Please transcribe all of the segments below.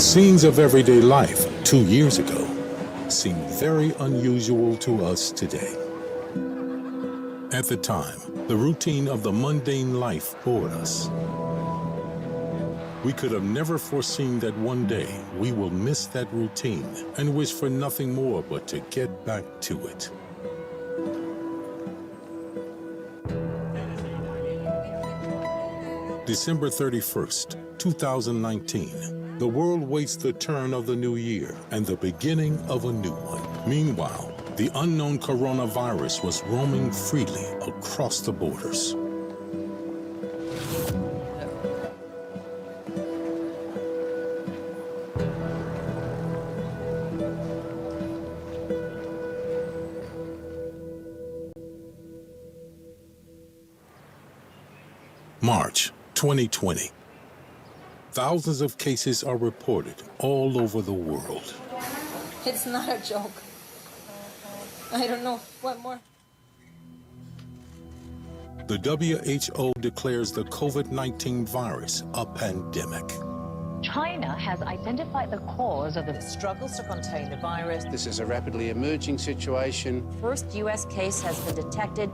Scenes of everyday life 2 years ago seem very unusual to us today. At the time, the routine of the mundane life bored us. We could have never foreseen that one day we will miss that routine and wish for nothing more but to get back to it. December 31st, 2019. The world waits the turn of the new year and the beginning of a new one. Meanwhile, the unknown coronavirus was roaming freely across the borders. March 2020. Thousands of cases are reported all over the world. It's not a joke. I don't know. What more? The WHO declares the COVID-19 virus a pandemic. China has identified the cause of the struggles to contain the virus. This is a rapidly emerging situation. First U.S. case has been detected.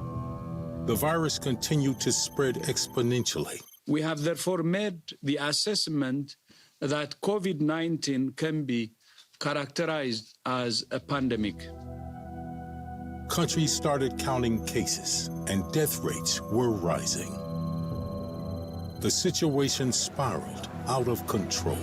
The virus continued to spread exponentially. We have therefore made the assessment that COVID-19 can be characterized as a pandemic. Countries started counting cases and death rates were rising. The situation spiraled out of control.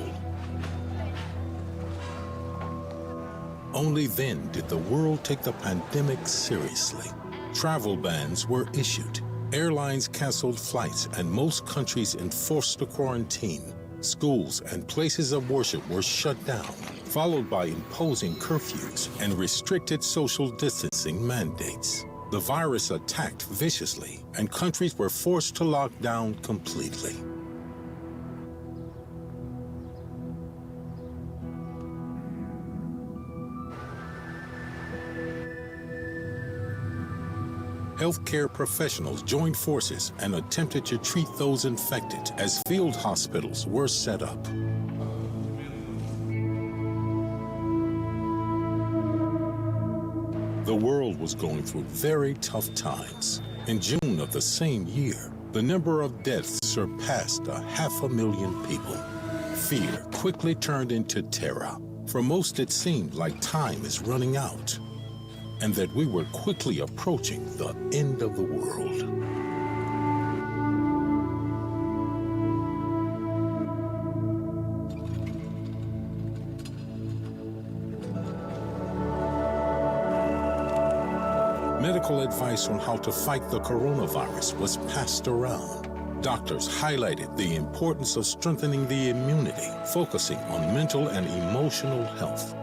Only then did the world take the pandemic seriously. Travel bans were issued. Airlines canceled flights and most countries enforced the quarantine. Schools and places of worship were shut down, followed by imposing curfews and restricted social distancing mandates. The virus attacked viciously, and countries were forced to lock down completely. Healthcare professionals joined forces and attempted to treat those infected as field hospitals were set up. The world was going through very tough times. In June of the same year, the number of deaths surpassed 500,000 people. Fear quickly turned into terror. For most, it seemed like time is running out, and that we were quickly approaching the end of the world. Medical advice on how to fight the coronavirus was passed around. Doctors highlighted the importance of strengthening the immunity, focusing on mental and emotional health.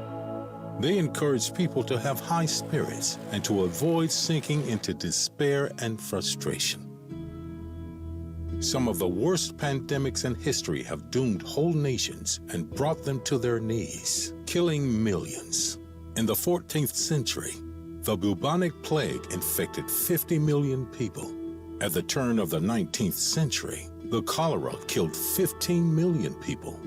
They encouraged people to have high spirits and to avoid sinking into despair and frustration. Some of the worst pandemics in history have doomed whole nations and brought them to their knees, killing millions. In the 14th century, the bubonic plague infected 50 million people. At the turn of the 19th century, the cholera killed 15 million people.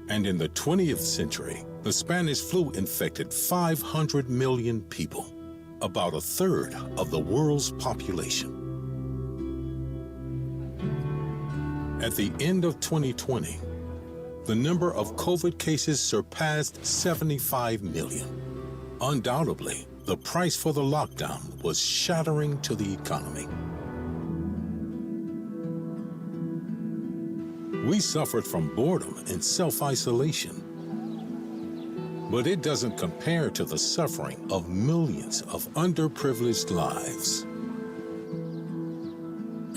And in the 20th century, the Spanish flu infected 500 million people, about a third of the world's population. At the end of 2020, the number of COVID cases surpassed 75 million. Undoubtedly, the price for the lockdown was shattering to the economy. We suffered from boredom and self-isolation. But it doesn't compare to the suffering of millions of underprivileged lives.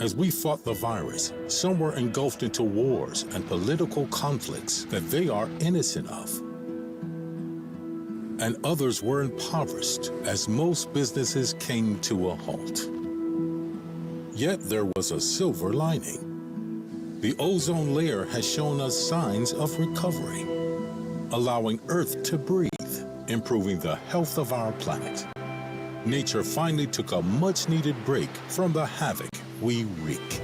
As we fought the virus, some were engulfed into wars and political conflicts that they are innocent of. And others were impoverished as most businesses came to a halt. Yet there was a silver lining. The ozone layer has shown us signs of recovery, allowing Earth to breathe, improving the health of our planet. Nature finally took a much-needed break from the havoc we wreak.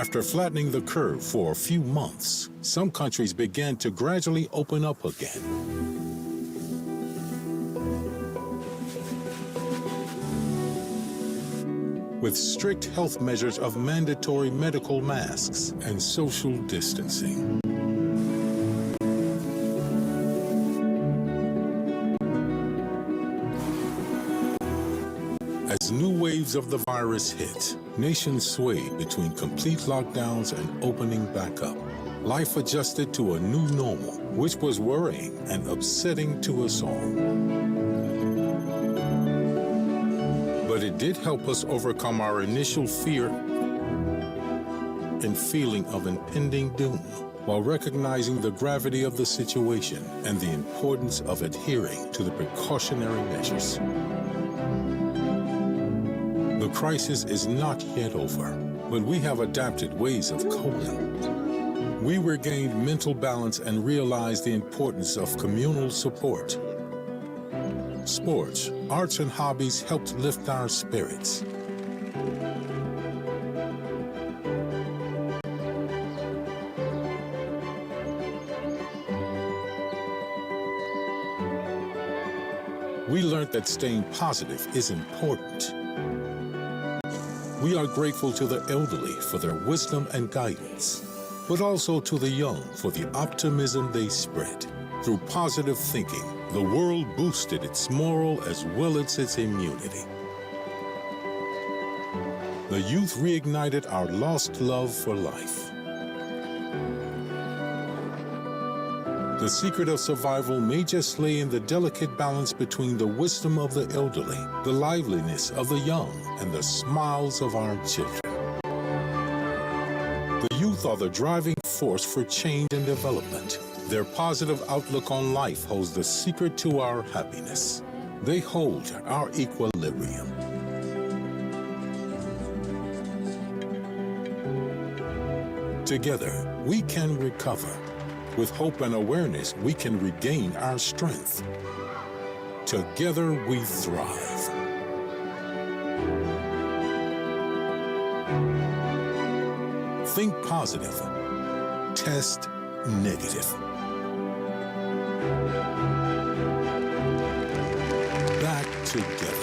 After flattening the curve for a few months, some countries began to gradually open up again. With strict health measures of mandatory medical masks and social distancing. As new waves of the virus hit, nations swayed between complete lockdowns and opening back up. Life adjusted to a new normal, which was worrying and upsetting to us all. But it did help us overcome our initial fear and feeling of impending doom, while recognizing the gravity of the situation and the importance of adhering to the precautionary measures. The crisis is not yet over, but we have adapted ways of coping. We regained mental balance and realized the importance of communal support. Sports, arts, and hobbies helped lift our spirits. We learned that staying positive is important. We are grateful to the elderly for their wisdom and guidance, but also to the young for the optimism they spread. Through positive thinking, the world boosted its moral as well as its immunity. The youth reignited our lost love for life. The secret of survival may just lay in the delicate balance between the wisdom of the elderly, the liveliness of the young, and the smiles of our children. The youth are the driving force for change and development. Their positive outlook on life holds the secret to our happiness. They hold our equilibrium. Together, we can recover. With hope and awareness, we can regain our strength. Together, we thrive. Think positive. Test negative. Back together.